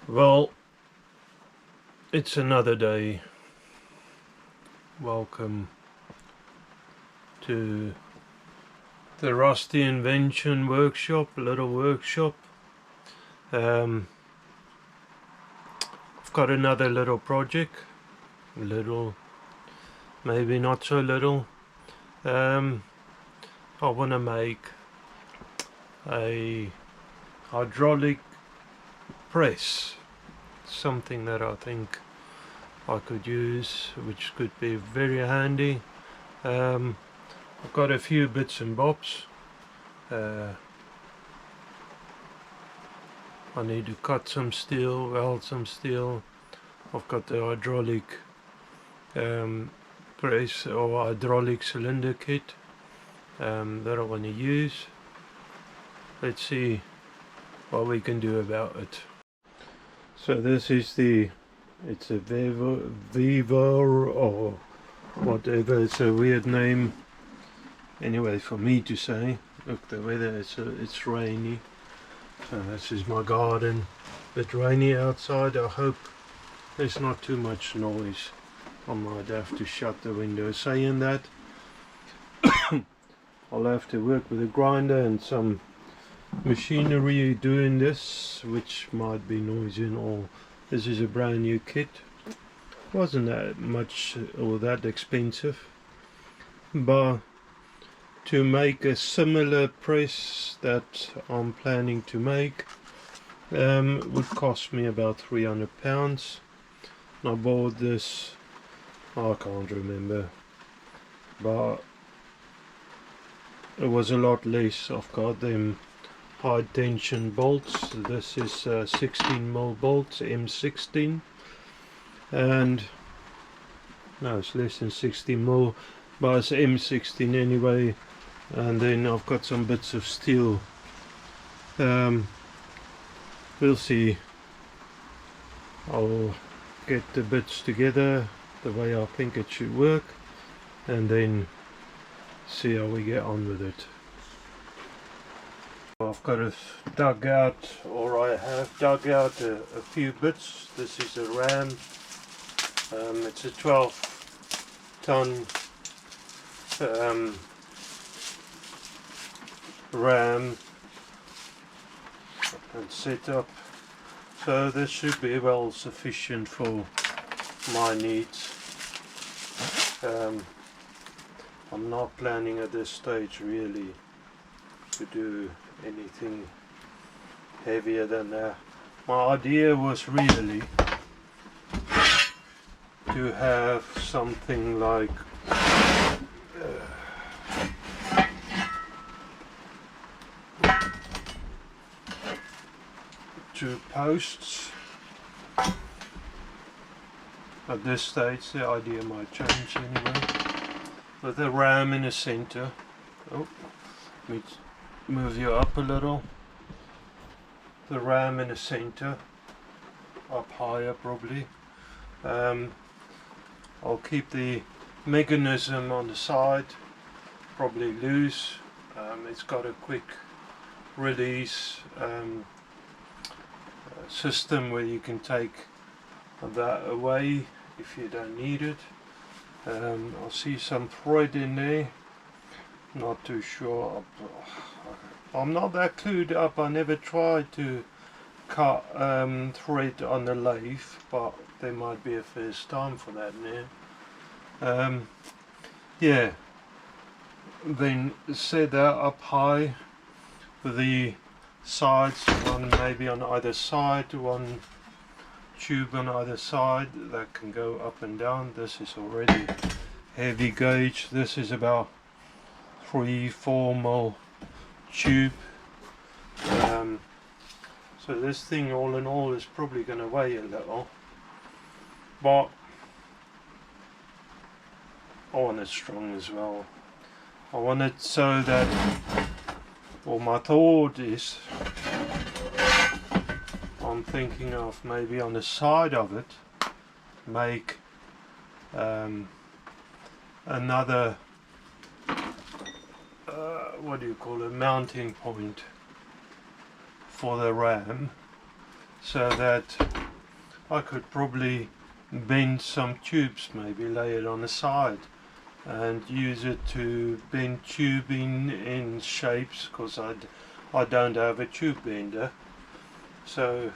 Well, it's another day. Welcome to the Rusty Invention workshop, little workshop. I've got another little project, little, maybe not so little. I want to make a hydraulic press, something that I think I could use, which could be very handy. I've got a few bits and bobs. I need to cut some steel, weld some steel. I've got the hydraulic press or hydraulic cylinder kit that I want to use. Let's see what we can do about it. So this is it's a Vivo or whatever, it's a weird name anyway for me to say. Look, the weather, it's rainy. So this is my garden. A bit rainy outside. I hope there's not too much noise. I might have to shut the window. Saying that, I'll have to work with a grinder and some machinery doing this, which might be noisy and all. This is a brand new kit. Wasn't that much or that expensive, but to make a similar press that I'm planning to make would cost me about £300. I bought this, I can't remember, but it was a lot less. I've got them high tension bolts. This is 16mm bolts, M16, and no, it's less than 16mm, but it's M16 anyway. And then I've got some bits of steel. We'll see. I'll get the bits together the way I think it should work, and then see how we get on with it. I've got a dug out, or I have dug out a few bits. This is a ram. It's a 12-ton ram and setup. So this should be well sufficient for my needs. I'm not planning at this stage really to do anything heavier than that. My idea was really to have something like two posts. At this stage the idea might change anyway, with a ram in the center. Oh, let me move you up a little. The ram in the center, up higher probably. I'll keep the mechanism on the side, probably loose. It's got a quick release system where you can take that away if you don't need it. I see some thread in there, not too sure. I'm not that clued up. I never tried to cut thread on the lathe, but there might be a first time for that now. Yeah, then set that up high with the sides, one maybe on either side, one tube on either side that can go up and down. This is already heavy gauge. This is about 3-4mm tube. So this thing all in all is probably going to weigh a little, but I want it strong as well. I want it so that, well, my thought is, I'm thinking of maybe on the side of it make another what do you call it, mounting point for the ram, so that I could probably bend some tubes, maybe lay it on the side and use it to bend tubing in shapes, because I don't have a tube bender. So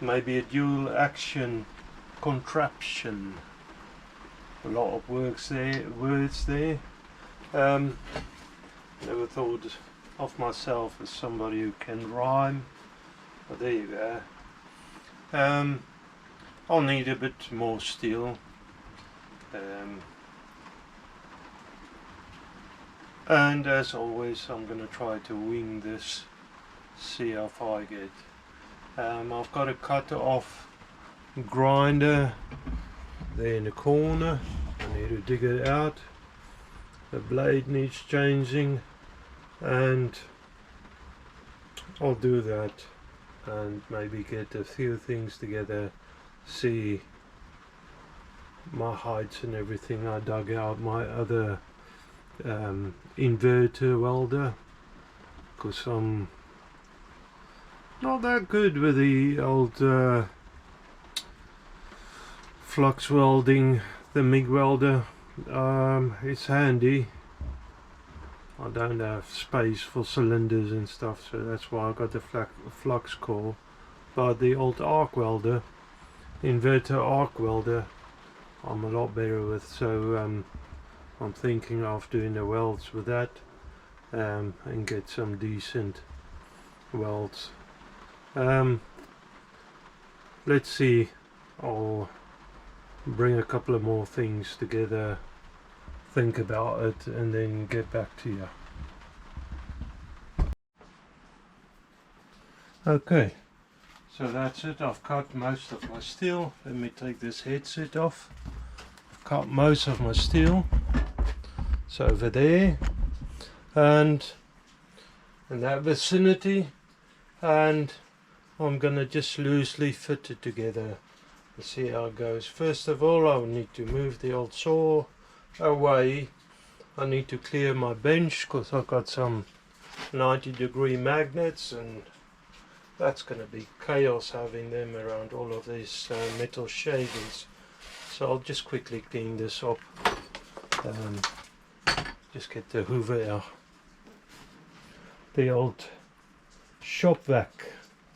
maybe a dual action contraption. A lot of words there. Never thought of myself as somebody who can rhyme, but there you go. I'll need a bit more steel, and as always I'm going to try to wing this, see how far I get. I've got a cut off grinder there in the corner. I need to dig it out. The blade needs changing, and I'll do that and maybe get a few things together, see my heights and everything. I dug out my other inverter welder because I'm not that good with the old flux welding, the MIG welder. It's handy. I don't have space for cylinders and stuff, so that's why I got the flux core. But the old arc welder, inverter arc welder, I'm a lot better with, so I'm thinking of doing the welds with that, and get some decent welds. Let's see, I'll bring a couple of more things together, think about it, and then get back to you. Okay, so that's it. I've cut most of my steel. Let me take this headset off. I've cut most of my steel. It's over there and in that vicinity, and I'm gonna just loosely fit it together and see how it goes. First of all, I need to move the old saw away. I need to clear my bench because I've got some 90-degree magnets, and that's going to be chaos having them around all of these metal shavings. So I'll just quickly clean this up. Just get the hoover out, the old shop vac.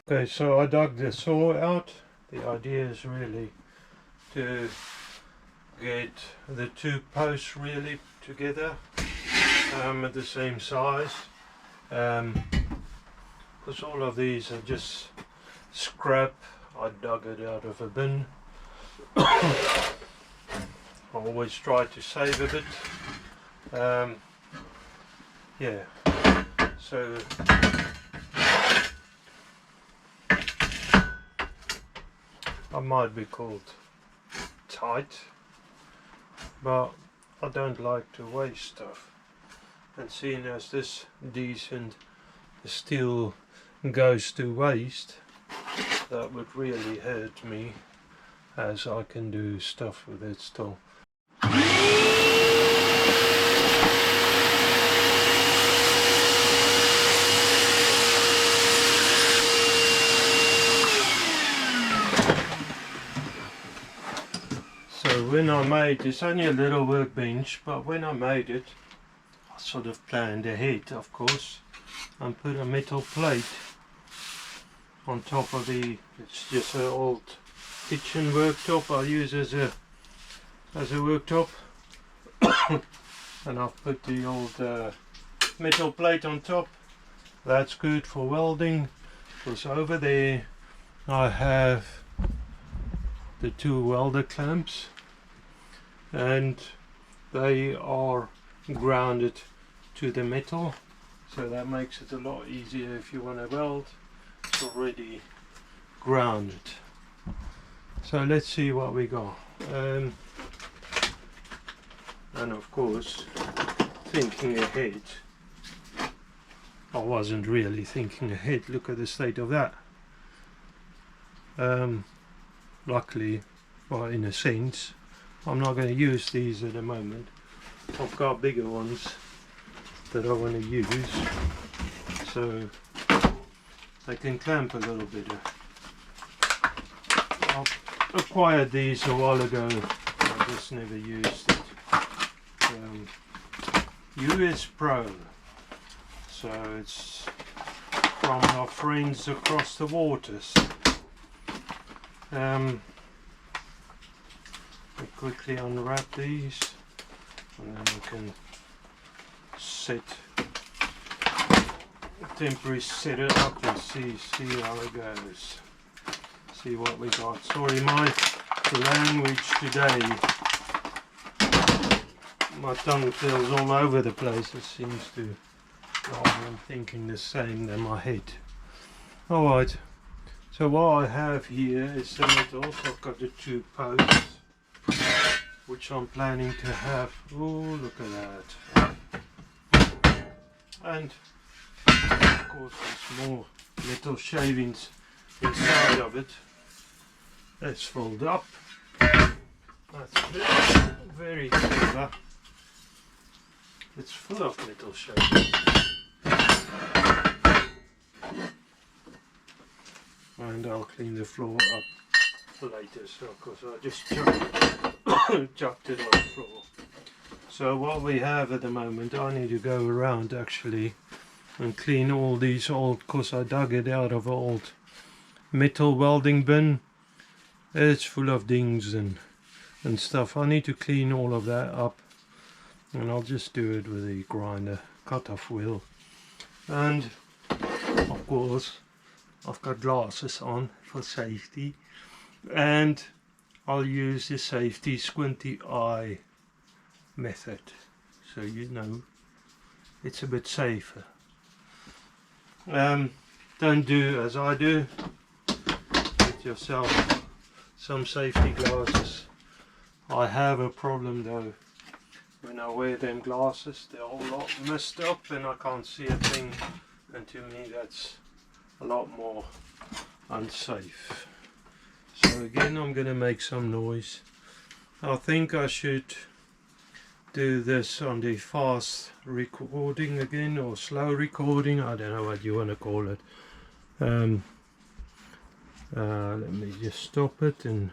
Okay, so I dug the saw out. The idea is really to get the two posts really together at the same size, because all of these are just scrap. I dug it out of a bin. I always try to save a bit. Yeah, so I might be called tight, but I don't like to waste stuff, and seeing as this decent steel goes to waste, that would really hurt me, as I can do stuff with it still. When I made, it's only a little workbench, but when I made it, I sort of planned ahead, of course, and put a metal plate on top of it's just an old kitchen worktop I use as a worktop. And I've put the old metal plate on top. That's good for welding, because over there I have the two welder clamps, and they are grounded to the metal, so that makes it a lot easier if you want to weld. It's already grounded. So let's see what we got. And of course, thinking ahead, I wasn't really thinking ahead. Look at the state of that. Luckily, well, in a sense, I'm not going to use these at the moment. I've got bigger ones that I want to use, so they can clamp a little better. I acquired these a while ago. I just never used it. US Pro. So it's from our friends across the waters. We quickly unwrap these and then we can temporary set it up and see how it goes. See what we got. Sorry, my language today, my tongue feels all over the place. It seems to, I'm thinking the same than my head. Alright, so what I have here is the metals. I've got the 2 posts, which I'm planning to have. Oh, look at that. And of course there's more metal shavings inside of it. That's folded up. That's very clever. It's full of metal shavings. And I'll clean the floor up later, so of course I just chucked it on the floor. So what we have at the moment, I need to go around actually and clean all these old, because I dug it out of an old metal welding bin. It's full of dings and stuff. I need to clean all of that up, and I'll just do it with a grinder cut-off wheel. And of course I've got glasses on for safety, and I'll use the safety squinty eye method, so you know it's a bit safer. Don't do as I do. Get yourself some safety glasses. I have a problem though. When I wear them glasses, they're all a lot messed up and I can't see a thing, and to me that's a lot more unsafe. So again, I'm going to make some noise. I think I should do this on the fast recording again, or slow recording, I don't know what you want to call it. Let me just stop it and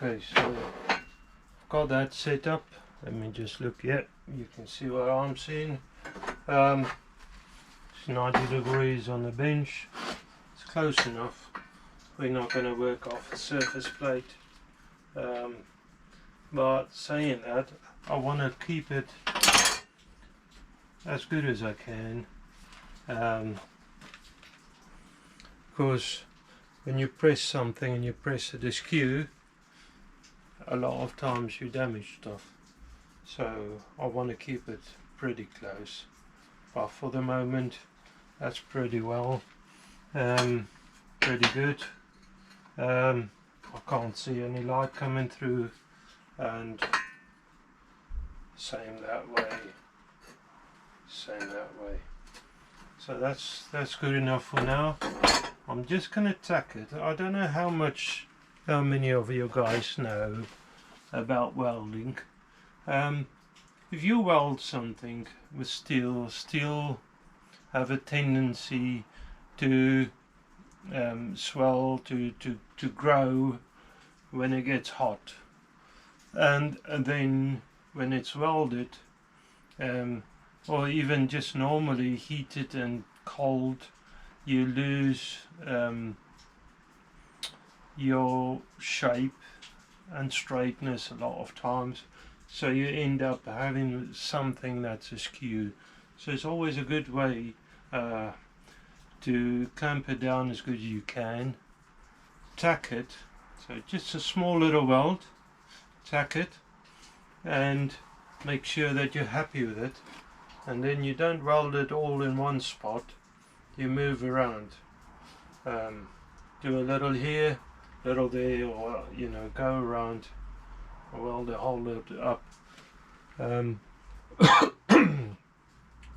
okay, so got that set up. Let me just look. Yeah, you can see what I'm seeing. It's 90 degrees on the bench. It's close enough. We're not going to work off the surface plate. But saying that, I want to keep it as good as I can. Because when you press something and you press the skew, a lot of times you damage stuff, so I want to keep it pretty close, but for the moment that's pretty well, pretty good. I can't see any light coming through, and same that way, so that's good enough for now. I'm just gonna tack it. I don't know how many of you guys know about welding. If you weld something with steel have a tendency to swell, to grow when it gets hot, and then when it's welded, or even just normally heated and cold, you lose your shape and straightness a lot of times. so you end up having something that's askew. So it's always a good way to clamp it down as good as you can. Tack it, so just a small little weld, tack it, and make sure that you're happy with it, and then you don't weld it all in one spot, you move around, do a little here, little there, or you know, go around, weld the whole lot up.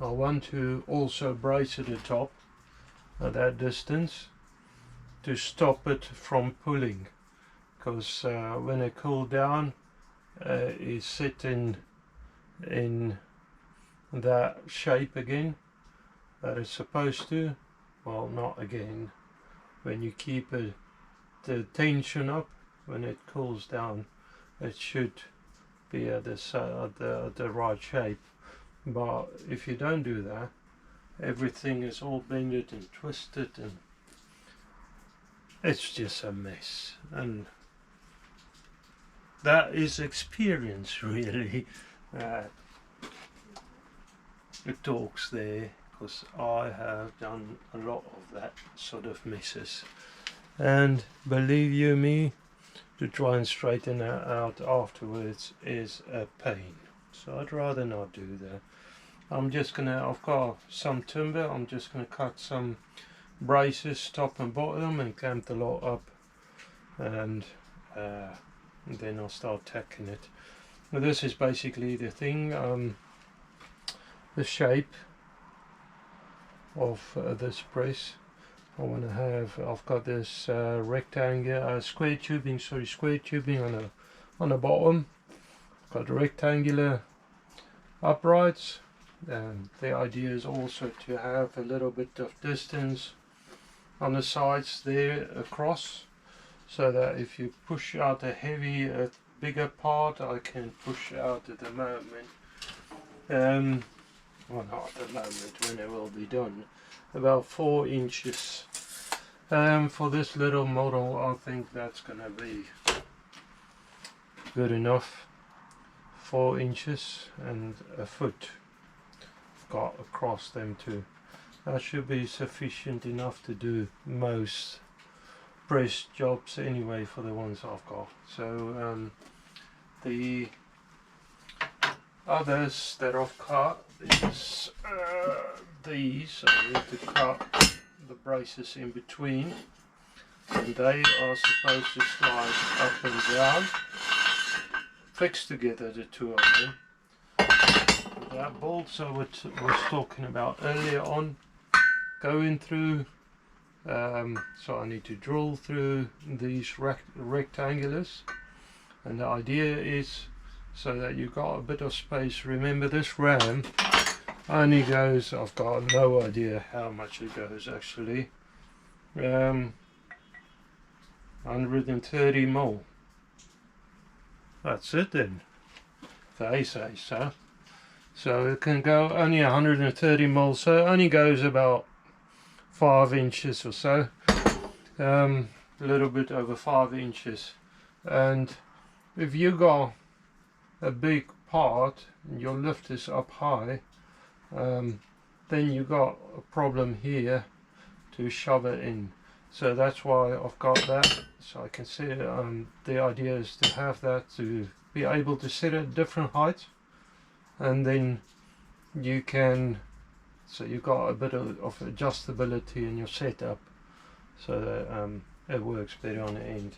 I want to also brace at the top at that distance to stop it from pulling, because when it cool down it's sitting in that shape again that it's supposed to. Well, not again. When you keep the tension up, when it cools down, it should be at the right shape. But if you don't do that, everything is all bended and twisted, and it's just a mess. And that is experience, really. It talks there, because I have done a lot of that sort of messes, and believe you me, to try and straighten that out afterwards is a pain. So I'd rather not do that. I've got some timber, I'm just gonna cut some braces top and bottom and clamp the lot up, and then I'll start tacking it. Now this is basically the thing, the shape of this press. I've got this square tubing on the bottom. I've got rectangular uprights, and the idea is also to have a little bit of distance on the sides there across, so that if you push out a bigger part, I can push out at the moment, well, not at the moment, when it will be done, about 4 inches. For this little model, I think that's gonna be good enough. 4 inches and a foot got across them too. That should be sufficient enough to do most press jobs anyway, for the ones I've got. So the others that I've cut is these. I need to cut the braces in between, and they are supposed to slide up and down, fixed together, the two of them. That bolts I was talking about earlier on, going through, so I need to drill through these rectangulars, and the idea is so that you've got a bit of space. Remember, this ram only goes, I've got no idea how much it goes actually, 130 mil. That's it then, they say so. So it can go only 130 mil, so it only goes about 5 inches or so, a little bit over 5 inches. And if you got a big part and your lift is up high, then you got a problem here to shove it in. So that's why I've got that, so I can see it. The idea is to have that, to be able to sit at different heights, and then you can, so you've got a bit of adjustability in your setup, so that it works better on the end.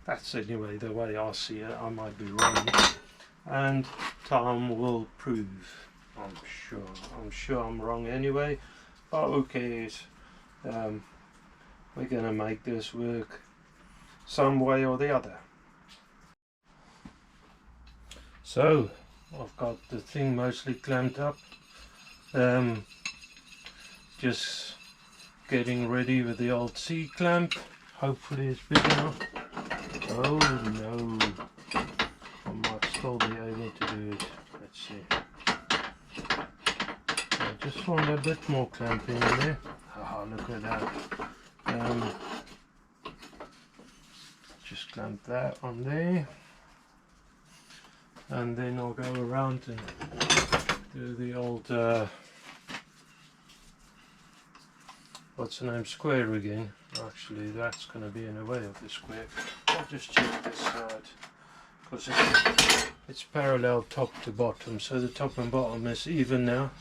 That's anyway the way I see it. I might be wrong, and time will prove. I'm sure I'm wrong anyway, but who cares? We're gonna make this work some way or the other. So I've got the thing mostly clamped up, just getting ready with the old C-clamp. Hopefully it's big enough. Oh no, I might still be able to do it. Let's see. I just want a bit more clamping in there. Oh, look at that. Just clamp that on there. and then I'll go around and do the old what's the name, square again. Actually that's going to be in the way of the square. I'll just check this side because it's parallel top to bottom, so the top and bottom is even now.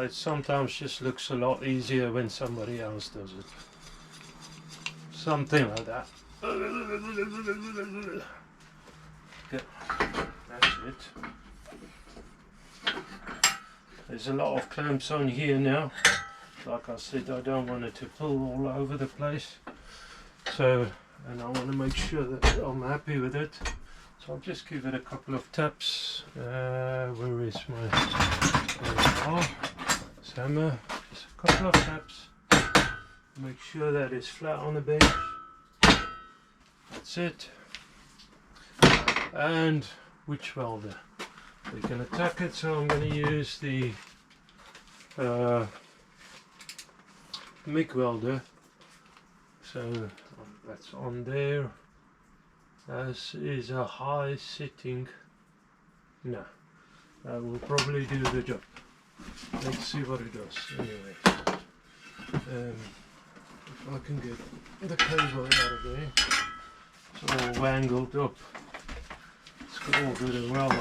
It sometimes just looks a lot easier when somebody else does it. Something like that. Okay, that's it. There's a lot of clamps on here now. Like I said, I don't want it to pull all over the place. So, and I want to make sure that I'm happy with it. So I'll just give it a couple of taps. Where is my hammer? Just a couple of taps. Make sure that it's flat on the bench. That's it. And witch welder. We can attack it, so I'm going to use the MIG welder. So that's on there. As is a high sitting. No, that will probably do the job. Let's see what it does. Anyway, if I can get the cable out of there. It's all wangled up. It's all good and well.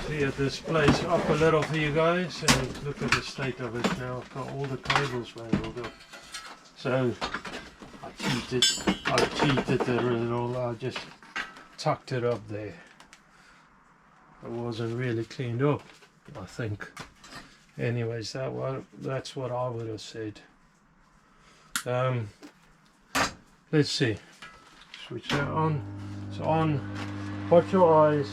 See this place up a little for you guys, and look at the state of it now. I've got all the cables wangled up. So I cheated a little. I just tucked it up there. It wasn't really cleaned up, I think. Anyways, that's what I would have said. Let's see. Switch that on. It's on. Watch your eyes.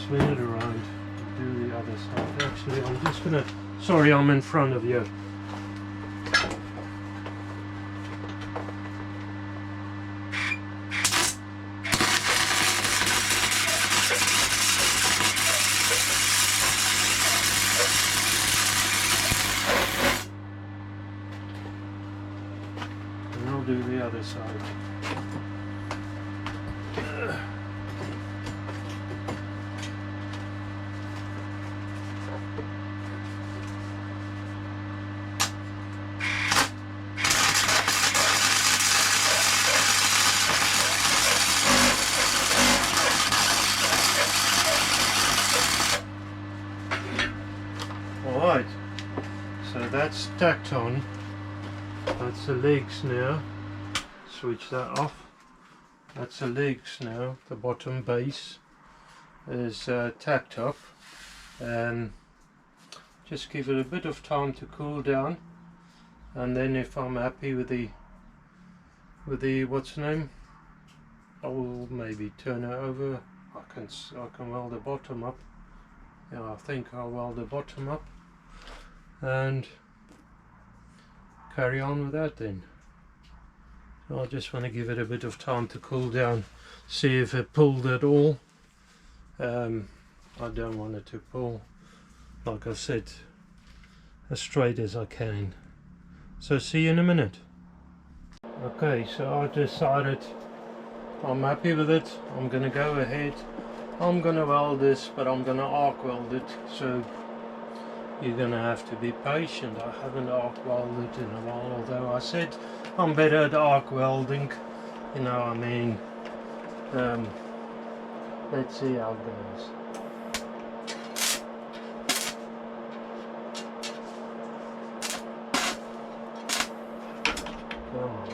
Swing it around and do the other side. Actually, I'm just gonna, sorry, I'm in front of you. And I'll do the other side. Alright, so that's tacked on. That's the legs now. Switch that off. That's the legs now. The bottom base is tacked up. Just give it a bit of time to cool down, and then if I'm happy with the what's the name, I will maybe turn it over. I can weld the bottom up. Yeah, I think I'll weld the bottom up and carry on with that then. So I just want to give it a bit of time to cool down, see if it pulled at all. I don't want it to pull, like I said, as straight as I can. So see you in a minute. Okay, so I decided I'm happy with it. I'm gonna go ahead. I'm gonna weld this, but I'm gonna arc weld it, so you're gonna have to be patient. I haven't arc welded in a while, although I said I'm better at arc welding, you know what I mean. Let's see how it goes. Come on.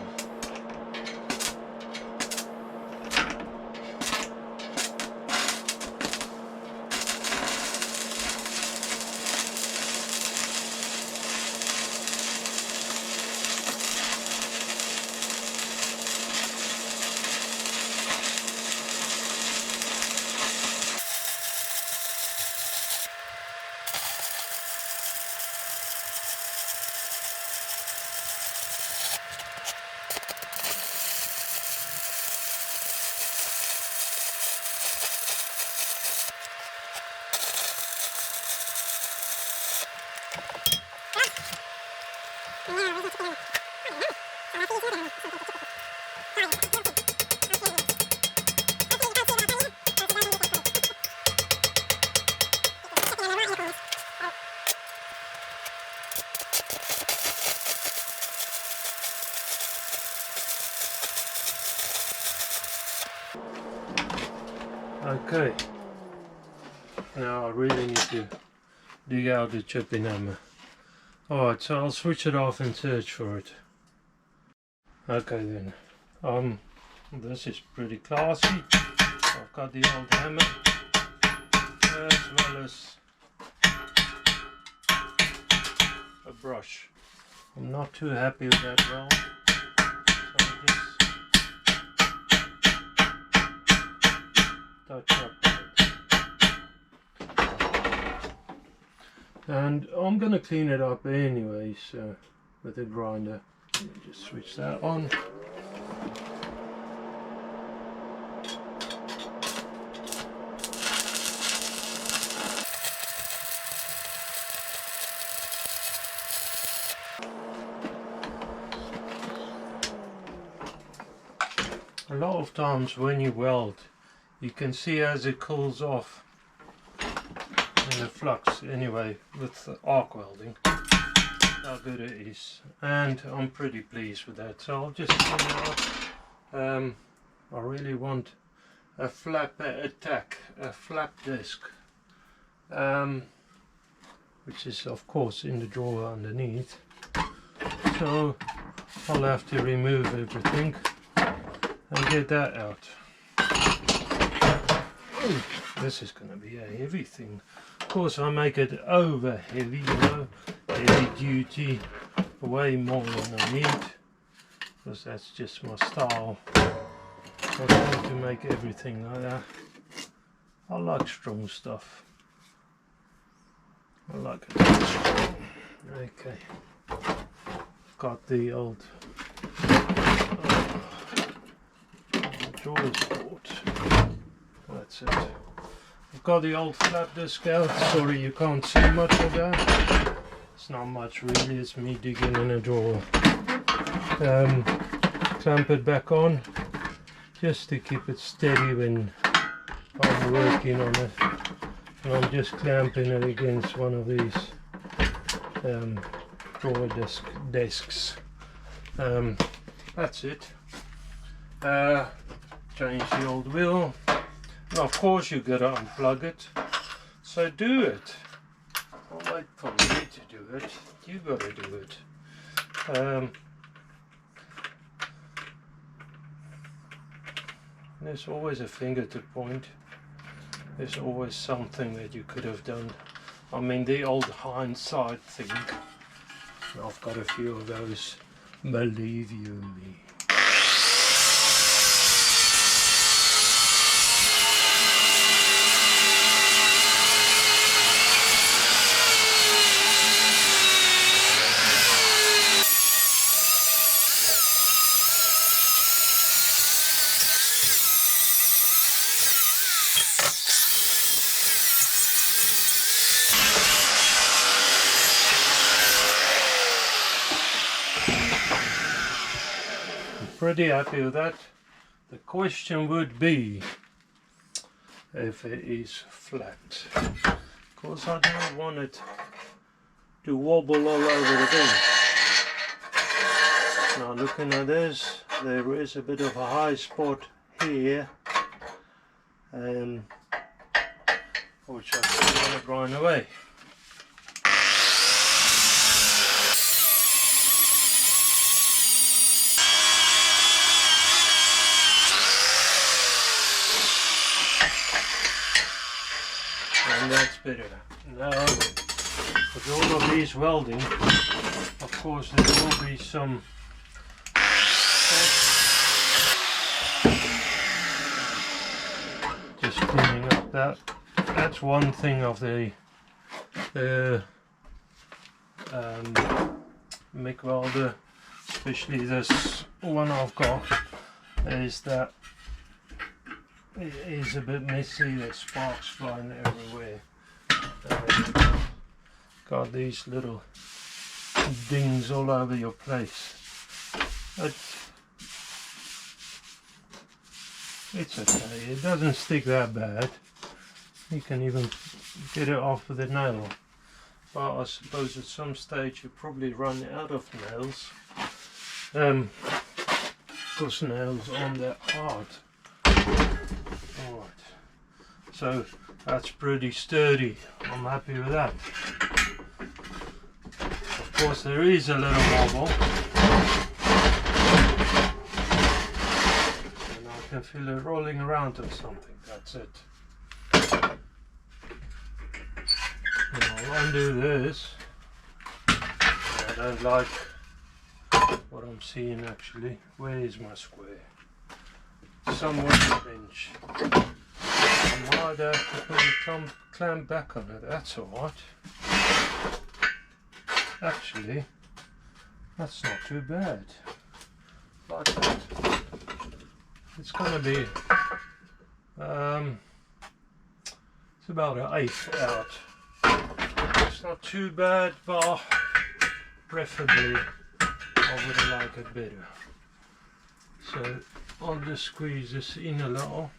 Okay, now I really need to dig out the chipping hammer. Alright, so I'll switch it off and search for it. Okay then, this is pretty classy. I've got the old hammer as well as a brush. I'm not too happy with that roll, so I'll just touch up on it. And I'm gonna clean it up anyway, so with a grinder. Let me just switch that on. A lot of times when you weld, you can see as it cools off in the flux anyway with the arc welding how good it is, and I'm pretty pleased with that. So I'll just clean it up. I really want a flap attack, a flap disc, which is of course in the drawer underneath, so I'll have to remove everything and get that out. Ooh, this is going to be a heavy thing. Of course I make it over heavy, you know, heavy duty, way more than I need, because that's just my style. I tend to make everything like that. I like strong stuff. I like it strong. Okay, got the old drawers board. That's it. I've got the old flap disc out. Sorry you can't see much of that. It's not much really, it's me digging in a drawer. Clamp it back on just to keep it steady when I'm working on it. And I'm just clamping it against one of these drawer desks. That's it. Change the old wheel. And of course you gotta unplug it. So do it. Don't wait for me to do it. You gotta do it. There's always a finger to point. There's always something that you could have done. I mean, the old hindsight thing. I've got a few of those, believe you me. Pretty happy with that. The question would be if it is flat. Of course I don't want it to wobble all over the bench. Now looking at this, there is a bit of a high spot here, which I still want to grind away. And that's better. Now, with all of these welding, of course there will be some just cleaning up that. That's one thing of the MIG welder, especially this one I've got, is that it is a bit messy. There's sparks flying everywhere. got these little dings all over your place. It's okay, it doesn't stick that bad. You can even get it off with a nail. But I suppose at some stage you probably run out of nails. Because nails aren't that hard. Alright, so that's pretty sturdy. I'm happy with that. Of course there is a little wobble. And I can feel it rolling around or something, that's it. And I'll undo this. I don't like what I'm seeing actually. Where is my square? Somewhere in the bench. I might have to put the clamp back on it, that's alright. Actually, that's not too bad. Like that. It's gonna be it's about an 1/8 out. It's not too bad, but preferably I would like it better. So I'll just squeeze this in a little.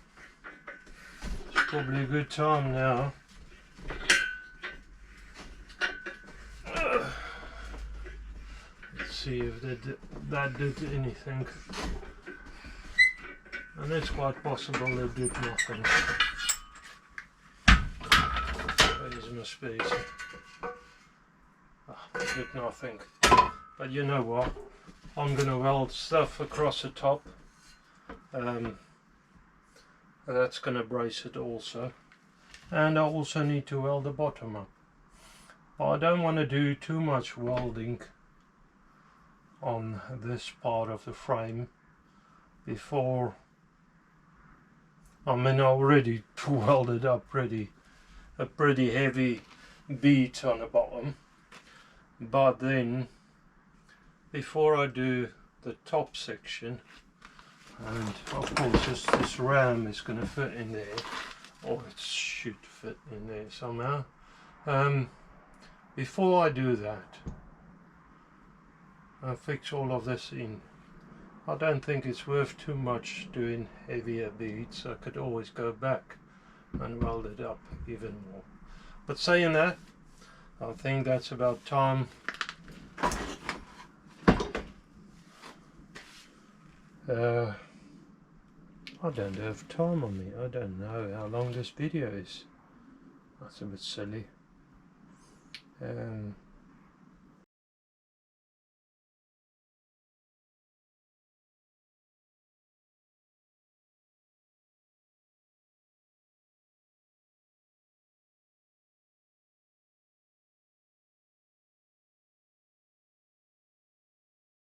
It's probably a good time now. Let's see if that did anything. And it's quite possible it did nothing. Where's my spacer? It did nothing. But you know what? I'm going to weld stuff across the top. That's going to brace it also. And I also need to weld the bottom up. But I don't want to do too much welding on this part of the frame before. I mean, I already welded up a pretty heavy bead on the bottom, but then before I do the top section, and of course this ram is going to fit in there, or it should fit in there somehow. Before I do that, I'll fix all of this in. I don't think it's worth too much doing heavier beads. I could always go back and weld it up even more. But saying that, I think that's about time. I don't have time on me. I don't know how long this video is. That's a bit silly.